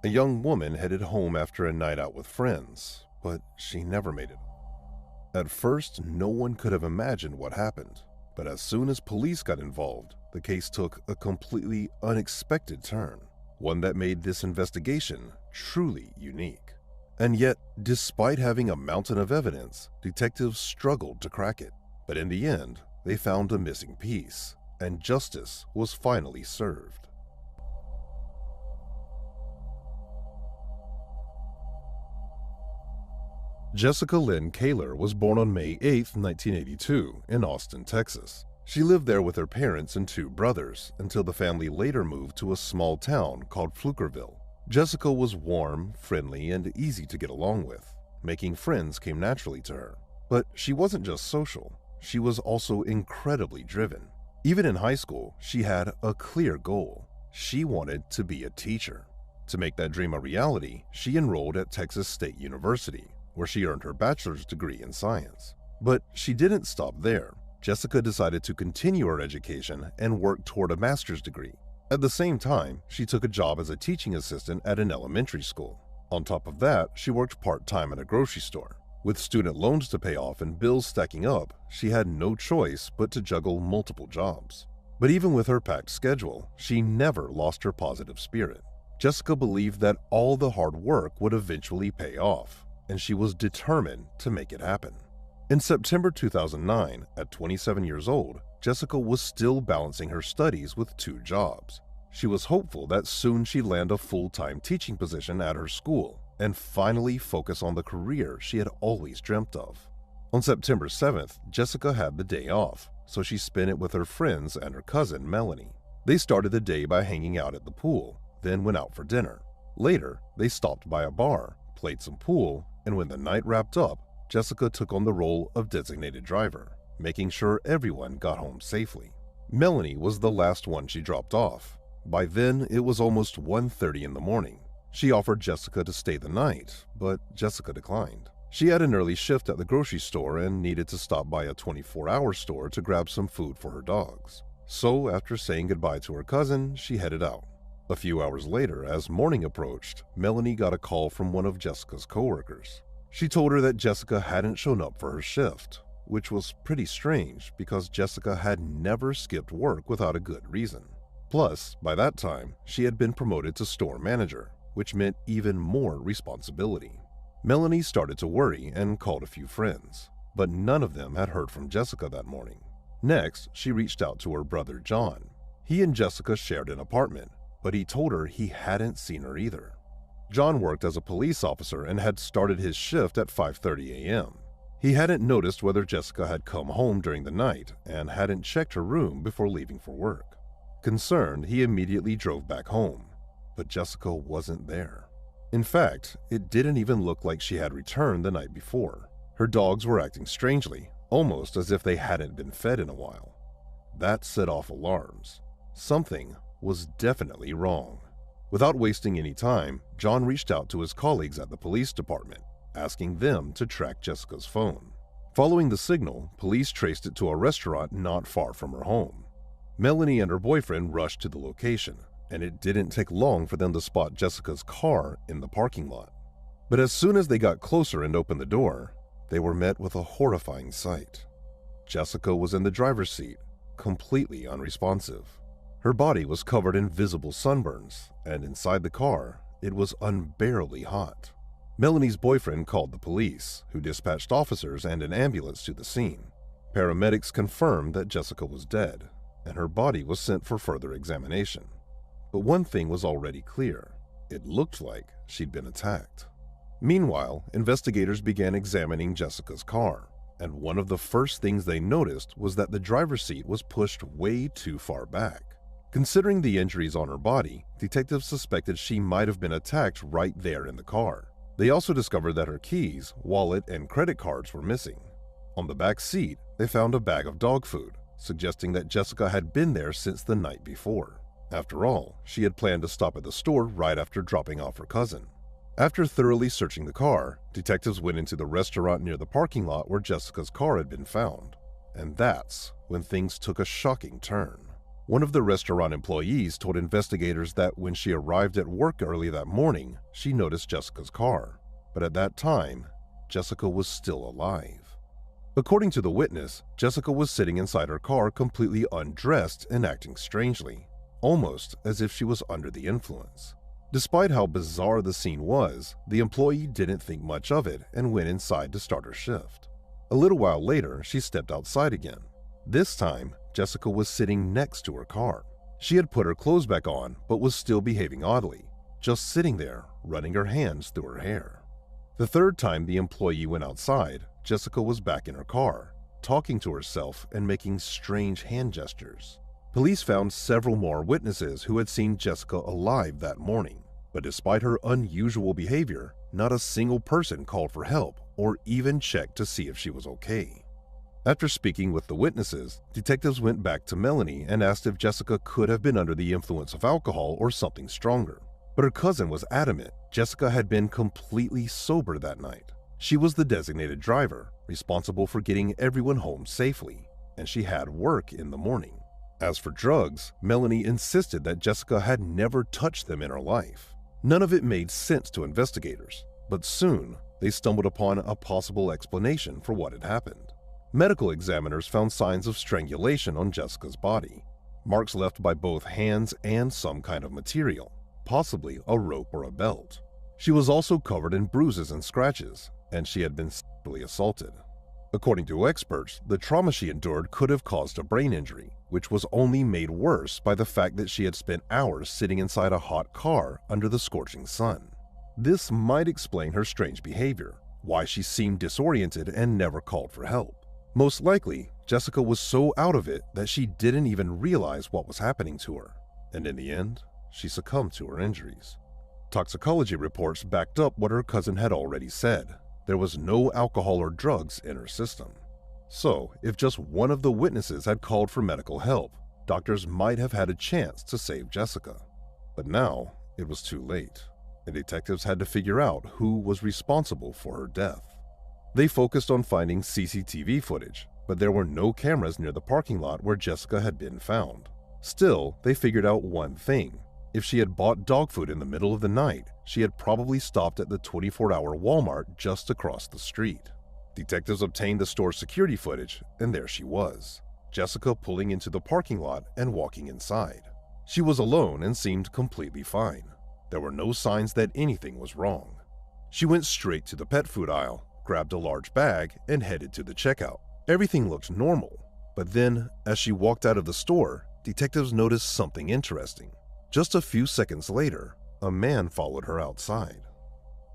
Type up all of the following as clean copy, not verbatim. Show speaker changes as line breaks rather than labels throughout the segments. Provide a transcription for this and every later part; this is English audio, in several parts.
A young woman headed home after a night out with friends, but she never made it. At first, no one could have imagined what happened, but as soon as police got involved, the case took a completely unexpected turn, one that made this investigation truly unique. And yet, despite having a mountain of evidence, detectives struggled to crack it. But in the end, they found a missing piece, and justice was finally served. Jessika Lynn Kalaher was born on May 8, 1982, in Austin, Texas. She lived there with her parents and two brothers until the family later moved to a small town called Pflugerville. Jessika was warm, friendly, and easy to get along with. Making friends came naturally to her. But she wasn't just social, she was also incredibly driven. Even in high school, she had a clear goal. She wanted to be a teacher. To make that dream a reality, she enrolled at Texas State University, where she earned her bachelor's degree in science. But she didn't stop there. Jessika decided to continue her education and work toward a master's degree. At the same time, she took a job as a teaching assistant at an elementary school. On top of that, she worked part-time at a grocery store. With student loans to pay off and bills stacking up, she had no choice but to juggle multiple jobs. But even with her packed schedule, she never lost her positive spirit. Jessika believed that all the hard work would eventually pay off, and she was determined to make it happen. In September 2009, at 27 years old, Jessika was still balancing her studies with two jobs. She was hopeful that soon she'd land a full-time teaching position at her school and finally focus on the career she had always dreamt of. On September 7th, Jessika had the day off, so she spent it with her friends and her cousin, Melanie. They started the day by hanging out at the pool, then went out for dinner. Later, they stopped by a bar, played some pool, and when the night wrapped up, Jessika took on the role of designated driver, making sure everyone got home safely. Melanie was the last one she dropped off. By then, it was almost 1:30 in the morning. She offered Jessika to stay the night, but Jessika declined. She had an early shift at the grocery store and needed to stop by a 24-hour store to grab some food for her dogs. So, after saying goodbye to her cousin, she headed out. A few hours later, as morning approached, Melanie got a call from one of Jessika's coworkers. She told her that Jessika hadn't shown up for her shift, which was pretty strange because Jessika had never skipped work without a good reason. Plus, by that time, she had been promoted to store manager, which meant even more responsibility. Melanie started to worry and called a few friends, but none of them had heard from Jessika that morning. Next, she reached out to her brother John. He and Jessika shared an apartment, but he told her he hadn't seen her either. John worked as a police officer and had started his shift at 5:30 a.m. He hadn't noticed whether Jessika had come home during the night and hadn't checked her room before leaving for work. Concerned, he immediately drove back home, but Jessika wasn't there. In fact, it didn't even look like she had returned the night before. Her dogs were acting strangely, almost as if they hadn't been fed in a while. That set off alarms. Something was definitely wrong. Without wasting any time, John reached out to his colleagues at the police department, asking them to track Jessika's phone. Following the signal, police traced it to a restaurant not far from her home. Melanie and her boyfriend rushed to the location, and it didn't take long for them to spot Jessika's car in the parking lot. But as soon as they got closer and opened the door, they were met with a horrifying sight. Jessika was in the driver's seat, completely unresponsive. Her body was covered in visible sunburns, and inside the car, it was unbearably hot. Melanie's boyfriend called the police, who dispatched officers and an ambulance to the scene. Paramedics confirmed that Jessika was dead, and her body was sent for further examination. But one thing was already clear. It looked like she'd been attacked. Meanwhile, investigators began examining Jessika's car, and one of the first things they noticed was that the driver's seat was pushed way too far back. Considering the injuries on her body, detectives suspected she might have been attacked right there in the car. They also discovered that her keys, wallet, and credit cards were missing. On the back seat, they found a bag of dog food, suggesting that Jessika had been there since the night before. After all, she had planned to stop at the store right after dropping off her cousin. After thoroughly searching the car, detectives went into the restaurant near the parking lot where Jessika's car had been found. And that's when things took a shocking turn. One of the restaurant employees told investigators that when she arrived at work early that morning, she noticed Jessica's car, but at that time, Jessica was still alive. According to the witness, Jessica was sitting inside her car completely undressed and acting strangely, almost as if she was under the influence. Despite how bizarre the scene was, the employee didn't think much of it and went inside to start her shift. A little while later, she stepped outside again. This time, Jessica was sitting next to her car. She had put her clothes back on, but was still behaving oddly, just sitting there, running her hands through her hair. The third time the employee went outside, Jessica was back in her car, talking to herself and making strange hand gestures. Police found several more witnesses who had seen Jessica alive that morning, but despite her unusual behavior, not a single person called for help or even checked to see if she was okay. After speaking with the witnesses, detectives went back to Melanie and asked if Jessica could have been under the influence of alcohol or something stronger. But her cousin was adamant Jessica had been completely sober that night. She was the designated driver, responsible for getting everyone home safely, and she had work in the morning. As for drugs, Melanie insisted that Jessica had never touched them in her life. None of it made sense to investigators, but soon they stumbled upon a possible explanation for what had happened. Medical examiners found signs of strangulation on Jessica's body, marks left by both hands and some kind of material, possibly a rope or a belt. She was also covered in bruises and scratches, and she had been sexually assaulted. According to experts, the trauma she endured could have caused a brain injury, which was only made worse by the fact that she had spent hours sitting inside a hot car under the scorching sun. This might explain her strange behavior, why she seemed disoriented and never called for help. Most likely, Jessica was so out of it that she didn't even realize what was happening to her, and in the end, she succumbed to her injuries. Toxicology reports backed up what her cousin had already said. There was no alcohol or drugs in her system. So, if just one of the witnesses had called for medical help, doctors might have had a chance to save Jessica. But now, it was too late, and detectives had to figure out who was responsible for her death. They focused on finding CCTV footage, but there were no cameras near the parking lot where Jessica had been found. Still, they figured out one thing. If she had bought dog food in the middle of the night, she had probably stopped at the 24-hour Walmart just across the street. Detectives obtained the store's security footage, and there she was, Jessica pulling into the parking lot and walking inside. She was alone and seemed completely fine. There were no signs that anything was wrong. She went straight to the pet food aisle, grabbed a large bag, and headed to the checkout. Everything looked normal, but then, as she walked out of the store, detectives noticed something interesting. Just a few seconds later, a man followed her outside.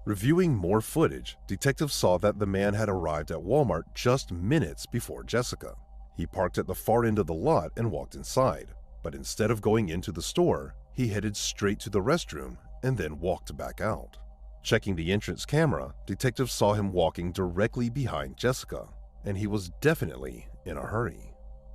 Reviewing more footage, detectives saw that the man had arrived at Walmart just minutes before Jessica. He parked at the far end of the lot and walked inside, but instead of going into the store, he headed straight to the restroom and then walked back out. Checking the entrance camera, detectives saw him walking directly behind Jessica, and he was definitely in a hurry.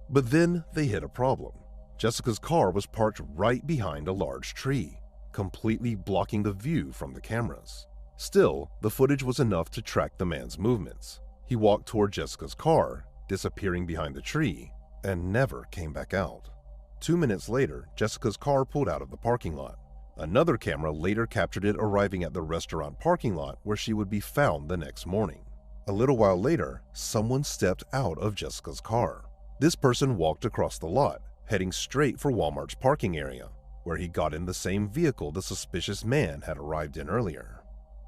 But then they hit a problem. Jessica's car was parked right behind a large tree, completely blocking the view from the cameras. Still, the footage was enough to track the man's movements. He walked toward Jessica's car, disappearing behind the tree, and never came back out. 2 minutes later, Jessica's car pulled out of the parking lot. Another camera later captured it arriving at the restaurant parking lot where she would be found the next morning. A little while later, someone stepped out of Jessica's car. This person walked across the lot, heading straight for Walmart's parking area, where he got in the same vehicle the suspicious man had arrived in earlier.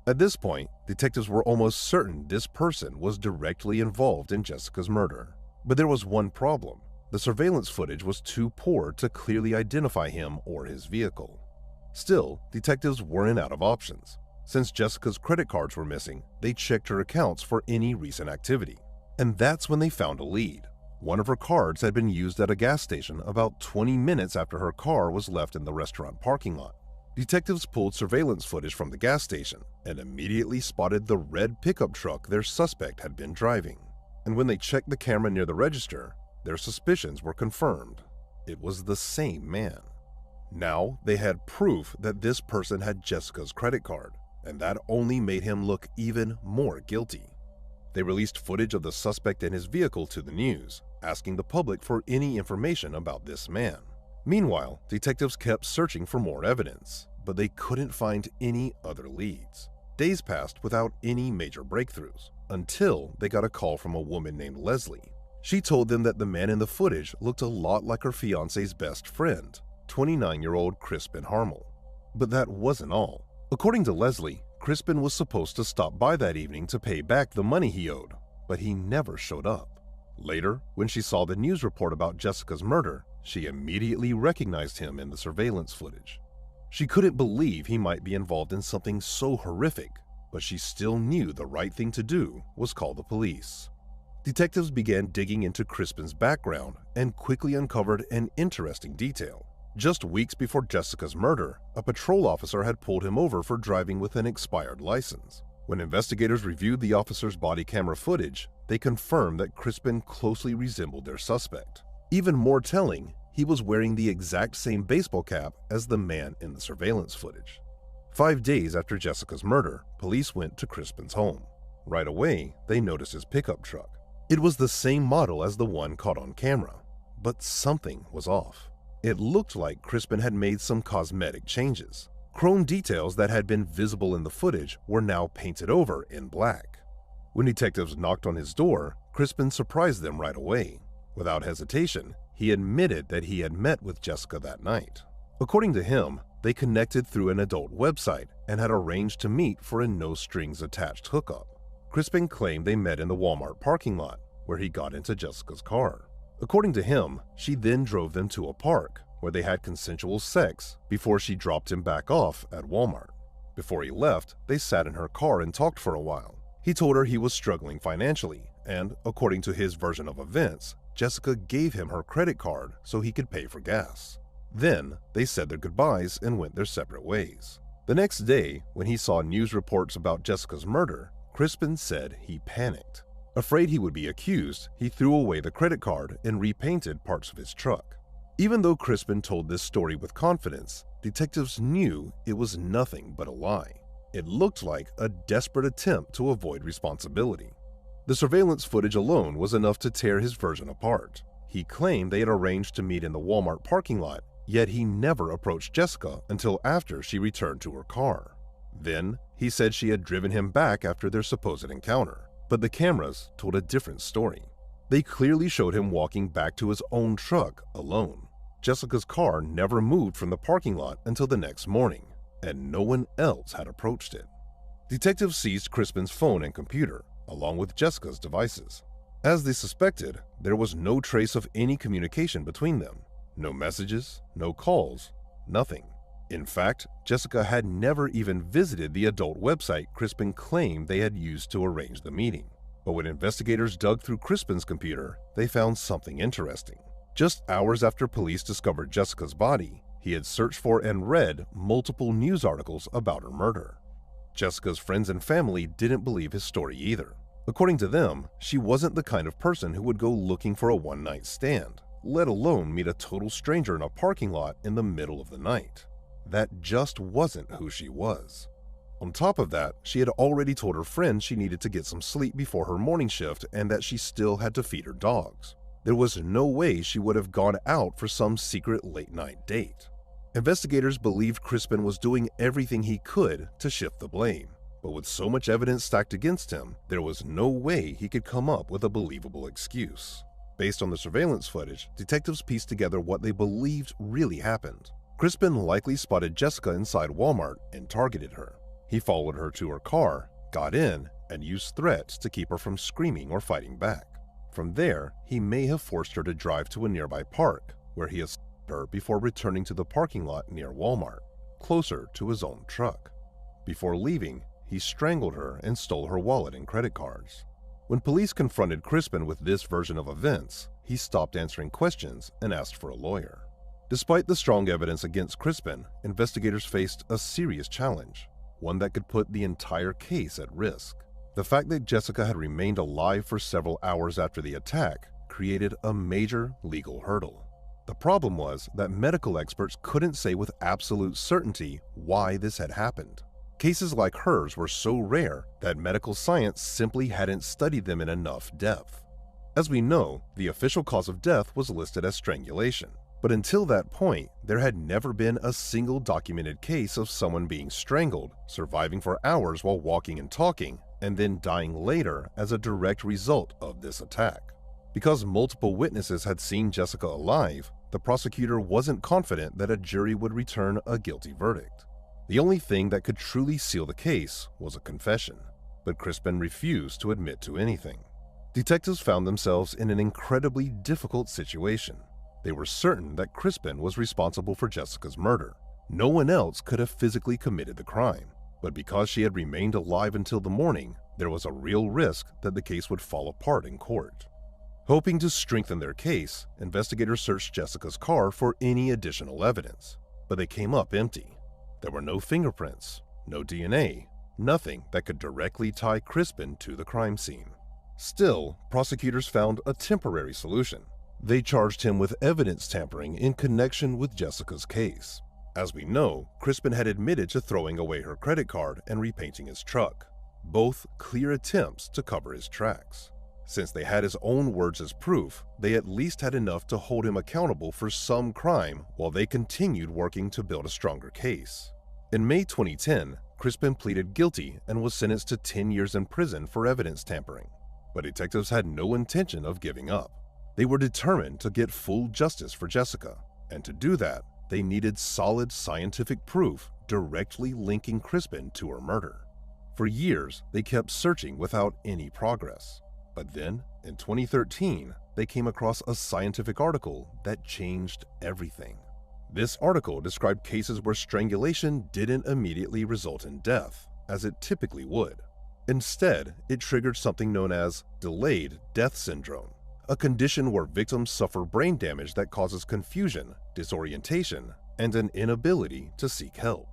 At this point, detectives were almost certain this person was directly involved in Jessica's murder. But there was one problem. The surveillance footage was too poor to clearly identify him or his vehicle. Still, detectives weren't out of options. Since Jessica's credit cards were missing, they checked her accounts for any recent activity. And that's when they found a lead. One of her cards had been used at a gas station about 20 minutes after her car was left in the restaurant parking lot. Detectives pulled surveillance footage from the gas station and immediately spotted the red pickup truck their suspect had been driving. And when they checked the camera near the register, their suspicions were confirmed. It was the same man. Now they had proof that this person had Jessica's credit card, and that only made him look even more guilty. They released footage of the suspect and his vehicle to the news, asking the public for any information about this man. Meanwhile, detectives kept searching for more evidence, but they couldn't find any other leads. Days passed without any major breakthroughs, until they got a call from a woman named Leslie. She told them that the man in the footage looked a lot like her fiance's best friend, 29-year-old Crispin Harmel. But that wasn't all. According to Leslie, Crispin was supposed to stop by that evening to pay back the money he owed, but he never showed up. Later, when she saw the news report about Jessica's murder, she immediately recognized him in the surveillance footage. She couldn't believe he might be involved in something so horrific, but she still knew the right thing to do was call the police. Detectives began digging into Crispin's background and quickly uncovered an interesting detail. Just weeks before Jessica's murder, a patrol officer had pulled him over for driving with an expired license. When investigators reviewed the officer's body camera footage, they confirmed that Crispin closely resembled their suspect. Even more telling, he was wearing the exact same baseball cap as the man in the surveillance footage. 5 days after Jessica's murder, police went to Crispin's home. Right away, they noticed his pickup truck. It was the same model as the one caught on camera, but something was off. It looked like Crispin had made some cosmetic changes. Chrome details that had been visible in the footage were now painted over in black. When detectives knocked on his door, Crispin surprised them right away. Without hesitation, he admitted that he had met with Jessica that night. According to him, they connected through an adult website and had arranged to meet for a no-strings-attached hookup. Crispin claimed they met in the Walmart parking lot, where he got into Jessica's car. According to him, she then drove them to a park, where they had consensual sex before she dropped him back off at Walmart. Before he left, they sat in her car and talked for a while. He told her he was struggling financially, and according to his version of events, Jessica gave him her credit card so he could pay for gas. Then, they said their goodbyes and went their separate ways. The next day, when he saw news reports about Jessica's murder, Crispin said he panicked. Afraid he would be accused, he threw away the credit card and repainted parts of his truck. Even though Crispin told this story with confidence, detectives knew it was nothing but a lie. It looked like a desperate attempt to avoid responsibility. The surveillance footage alone was enough to tear his version apart. He claimed they had arranged to meet in the Walmart parking lot, yet he never approached Jessica until after she returned to her car. Then, he said she had driven him back after their supposed encounter. But the cameras told a different story. They clearly showed him walking back to his own truck alone. Jessica's car never moved from the parking lot until the next morning, and no one else had approached it. Detectives seized Crispin's phone and computer, along with Jessica's devices. As they suspected, there was no trace of any communication between them. No messages, no calls, nothing. In fact, Jessica had never even visited the adult website Crispin claimed they had used to arrange the meeting. But when investigators dug through Crispin's computer, they found something interesting. Just hours after police discovered Jessica's body, he had searched for and read multiple news articles about her murder. Jessica's friends and family didn't believe his story either. According to them, she wasn't the kind of person who would go looking for a one-night stand, let alone meet a total stranger in a parking lot in the middle of the night. That just wasn't who she was. On top of that, she had already told her friend she needed to get some sleep before her morning shift and that she still had to feed her dogs. There was no way she would have gone out for some secret late-night date. Investigators believed Crispin was doing everything he could to shift the blame, but with so much evidence stacked against him, there was no way he could come up with a believable excuse. Based on the surveillance footage, detectives pieced together what they believed really happened. Crispin likely spotted Jessica inside Walmart and targeted her. He followed her to her car, got in, and used threats to keep her from screaming or fighting back. From there, he may have forced her to drive to a nearby park, where he assaulted her before returning to the parking lot near Walmart, closer to his own truck. Before leaving, he strangled her and stole her wallet and credit cards. When police confronted Crispin with this version of events, he stopped answering questions and asked for a lawyer. Despite the strong evidence against Crispin, investigators faced a serious challenge, one that could put the entire case at risk. The fact that Jessica had remained alive for several hours after the attack created a major legal hurdle. The problem was that medical experts couldn't say with absolute certainty why this had happened. Cases like hers were so rare that medical science simply hadn't studied them in enough depth. As we know, the official cause of death was listed as strangulation. But until that point, there had never been a single documented case of someone being strangled, surviving for hours while walking and talking, and then dying later as a direct result of this attack. Because multiple witnesses had seen Jessika alive, the prosecutor wasn't confident that a jury would return a guilty verdict. The only thing that could truly seal the case was a confession, but Crispin refused to admit to anything. Detectives found themselves in an incredibly difficult situation. They were certain that Crispin was responsible for Jessika's murder. No one else could have physically committed the crime, but because she had remained alive until the morning, there was a real risk that the case would fall apart in court. Hoping to strengthen their case, investigators searched Jessika's car for any additional evidence, but they came up empty. There were no fingerprints, no DNA, nothing that could directly tie Crispin to the crime scene. Still, prosecutors found a temporary solution. They charged him with evidence tampering in connection with Jessika's case. As we know, Crispin had admitted to throwing away her credit card and repainting his truck, both clear attempts to cover his tracks. Since they had his own words as proof, they at least had enough to hold him accountable for some crime while they continued working to build a stronger case. In May 2010, Crispin pleaded guilty and was sentenced to 10 years in prison for evidence tampering. But detectives had no intention of giving up. They were determined to get full justice for Jessika, and to do that, they needed solid scientific proof directly linking Crispin to her murder. For years, they kept searching without any progress. But then, in 2013, they came across a scientific article that changed everything. This article described cases where strangulation didn't immediately result in death, as it typically would. Instead, it triggered something known as delayed death syndrome, a condition where victims suffer brain damage that causes confusion, disorientation, and an inability to seek help.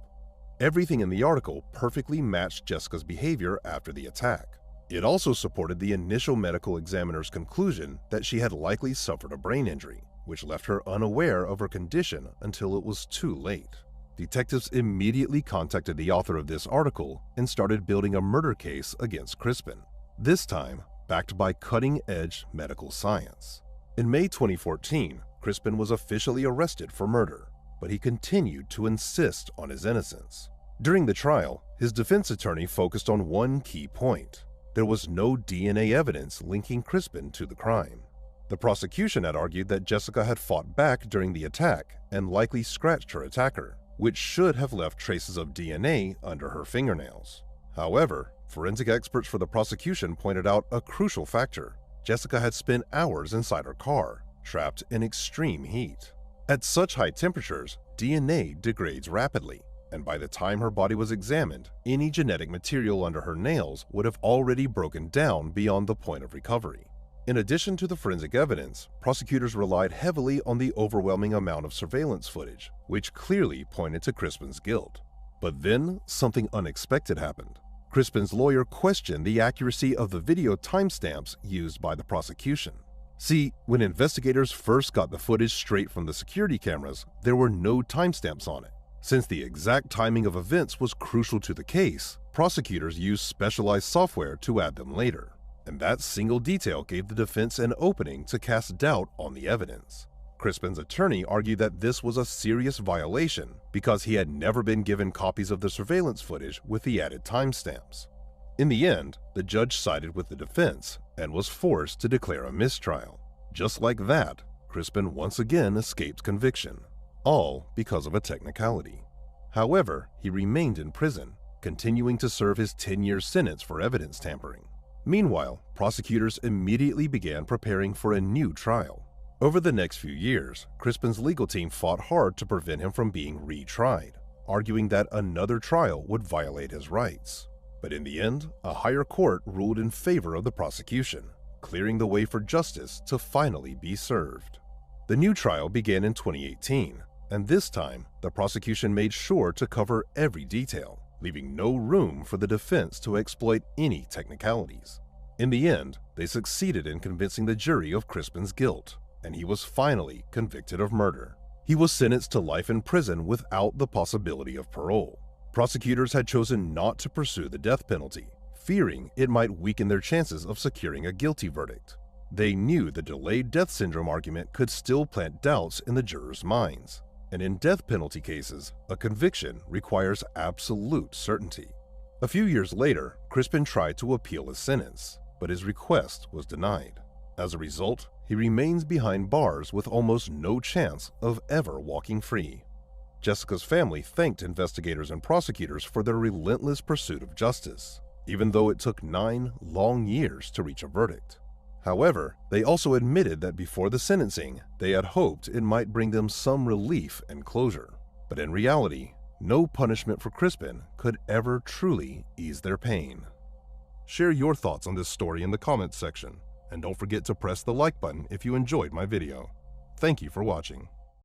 Everything in the article perfectly matched Jessika's behavior after the attack. It also supported the initial medical examiner's conclusion that she had likely suffered a brain injury, which left her unaware of her condition until it was too late. Detectives immediately contacted the author of this article and started building a murder case against Crispin, this time backed by cutting-edge medical science. In May 2014, Crispin was officially arrested for murder, but he continued to insist on his innocence. During the trial, his defense attorney focused on one key point. There was no DNA evidence linking Crispin to the crime. The prosecution had argued that Jessika had fought back during the attack and likely scratched her attacker, which should have left traces of DNA under her fingernails. However, forensic experts for the prosecution pointed out a crucial factor. Jessika had spent hours inside her car, trapped in extreme heat. At such high temperatures, DNA degrades rapidly, and by the time her body was examined, any genetic material under her nails would have already broken down beyond the point of recovery. In addition to the forensic evidence, prosecutors relied heavily on the overwhelming amount of surveillance footage, which clearly pointed to Crispin's guilt. But then, something unexpected happened. Crispin's lawyer questioned the accuracy of the video timestamps used by the prosecution. See, when investigators first got the footage straight from the security cameras, there were no timestamps on it. Since the exact timing of events was crucial to the case, prosecutors used specialized software to add them later. And that single detail gave the defense an opening to cast doubt on the evidence. Crispin's attorney argued that this was a serious violation because he had never been given copies of the surveillance footage with the added timestamps. In the end, the judge sided with the defense and was forced to declare a mistrial. Just like that, Crispin once again escaped conviction, all because of a technicality. However, he remained in prison, continuing to serve his 10-year sentence for evidence tampering. Meanwhile, prosecutors immediately began preparing for a new trial. Over the next few years, Crispin's legal team fought hard to prevent him from being retried, arguing that another trial would violate his rights. But in the end, a higher court ruled in favor of the prosecution, clearing the way for justice to finally be served. The new trial began in 2018, and this time, the prosecution made sure to cover every detail, leaving no room for the defense to exploit any technicalities. In the end, they succeeded in convincing the jury of Crispin's guilt, and he was finally convicted of murder. He was sentenced to life in prison without the possibility of parole. Prosecutors had chosen not to pursue the death penalty, fearing it might weaken their chances of securing a guilty verdict. They knew the delayed death syndrome argument could still plant doubts in the jurors' minds, and in death penalty cases, a conviction requires absolute certainty. A few years later, Crispin tried to appeal his sentence, but his request was denied. As a result, he remains behind bars with almost no chance of ever walking free. Jessika's family thanked investigators and prosecutors for their relentless pursuit of justice, even though it took 9 long years to reach a verdict. However, they also admitted that before the sentencing, they had hoped it might bring them some relief and closure. But in reality, no punishment for Crispin could ever truly ease their pain. Share your thoughts on this story in the comments section, and don't forget to press the like button if you enjoyed my video. Thank you for watching.